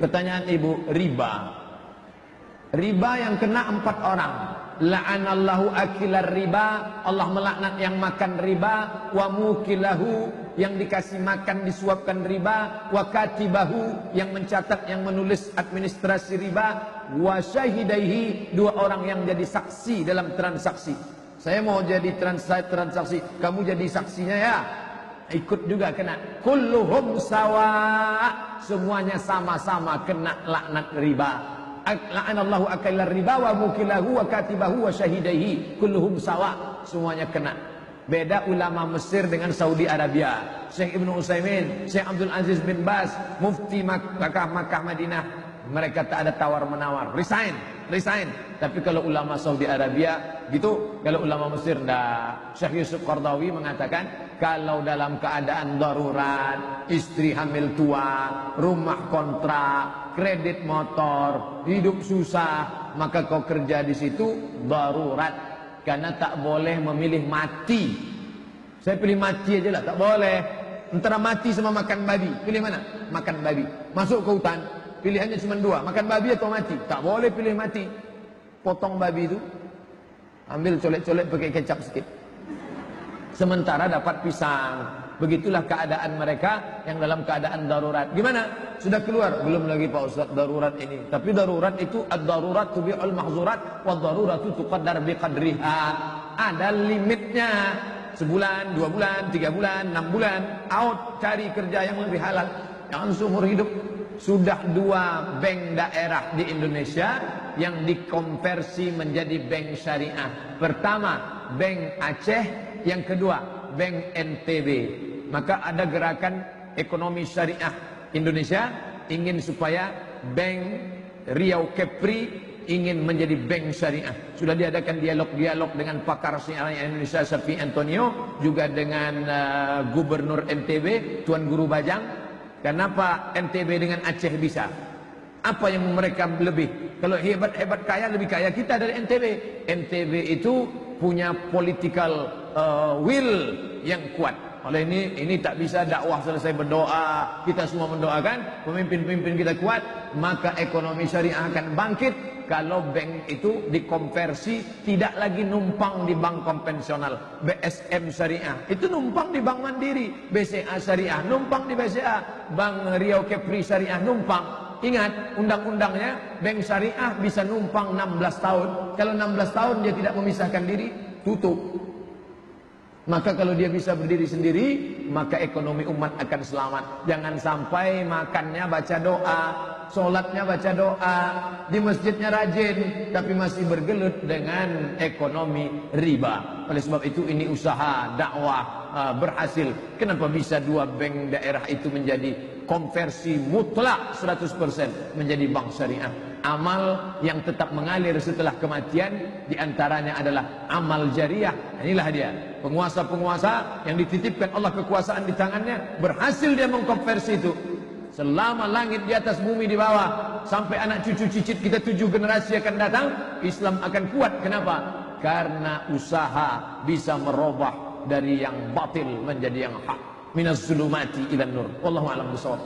Pertanyaan ibu, riba. Riba yang kena 4 orang. La'anallahu akilar riba, Allah melaknat yang makan riba, wa mukilahu, yang dikasih makan disuapkan riba, wa katibahu, yang mencatat yang menulis administrasi riba, wa syahidaihi, 2 orang yang jadi saksi dalam transaksi. Saya mau jadi transaksi, kamu jadi saksinya ya, ikut juga kena. Kulluhum sawa, semuanya sama-sama kena laknat riba. La'anallahu akailar riba wa mukilahu wa katibahu wa syahidaihi kulluhum sawa, semuanya kena. Beda ulama Mesir dengan Saudi Arabia. Syekh Ibnu Utsaimin, Syekh Abdul Aziz bin Baz, mufti Makkah Madinah, mereka tak ada tawar menawar, resign. Tapi kalau ulama Saudi Arabia gitu, kalau ulama Mesir dah. Syekh Yusuf Qardawi mengatakan, kalau dalam keadaan darurat, istri hamil tua, rumah kontrak, kredit motor, hidup susah, maka kau kerja di situ darurat, karena tak boleh memilih mati. Saya pilih mati aja lah, tak boleh. Antara mati sama makan babi, pilih mana? Makan babi. Masuk ke hutan, pilihannya cuma 2, makan babi atau mati. Tak boleh pilih mati. Potong babi itu, ambil colek-colek pakai kecap sedikit, sementara dapat pisang. Begitulah keadaan mereka yang dalam keadaan darurat. Gimana? Sudah keluar? Belum lagi Pak Ustaz darurat ini. Tapi darurat itu ad-darurat tubi'ul mahzurat wa daruratu tuqaddar biqadriha. Ada limitnya. Sebulan, 2 bulan, 3 bulan, 6 bulan, out, cari kerja yang lebih halal. Jangan seumur hidup. Sudah 2 bank daerah di Indonesia yang dikonversi menjadi bank syariah. Pertama, Bank Aceh, yang kedua, Bank NTB. Maka ada gerakan ekonomi syariah Indonesia ingin supaya Bank Riau Kepri ingin menjadi bank syariah. Sudah diadakan dialog-dialog dengan pakar syariah Indonesia Syafi Antonio, juga dengan Gubernur NTB Tuan Guru Bajang. Kenapa NTB dengan Aceh bisa? Apa yang mereka lebih? Kalau hebat-hebat kaya, lebih kaya kita dari NTB. NTB itu punya political will yang kuat. Oleh ini tak bisa dakwah selesai berdoa, kita semua mendoakan, pemimpin-pemimpin kita kuat, maka ekonomi syariah akan bangkit. Kalau bank itu dikonversi, tidak lagi numpang di bank konvensional. BSM syariah itu numpang di bank Mandiri, BCA syariah numpang di BCA, Bank Riau Kepri syariah numpang. Ingat, undang-undangnya bank syariah bisa numpang 16 tahun. Kalau 16 tahun dia tidak memisahkan diri, tutup. Maka kalau dia bisa berdiri sendiri, maka ekonomi umat akan selamat. Jangan sampai makannya baca doa, sholatnya baca doa, di masjidnya rajin, tapi masih bergelut dengan ekonomi riba. Oleh sebab itu ini usaha dakwah berhasil. Kenapa bisa 2 bank daerah itu menjadi konversi mutlak 100% menjadi bank syariah? Amal yang tetap mengalir setelah kematian diantaranya adalah amal jariah. Inilah dia, penguasa-penguasa yang dititipkan Allah kekuasaan di tangannya, berhasil dia mengkonversi itu. Selama langit di atas, bumi di bawah, sampai anak cucu cicit kita 7 generasi akan datang, Islam akan kuat. Kenapa? Karena usaha bisa merubah dari yang batil menjadi yang hak. Minaz zulumati ilan nur. Wallahu a'lam bishawab.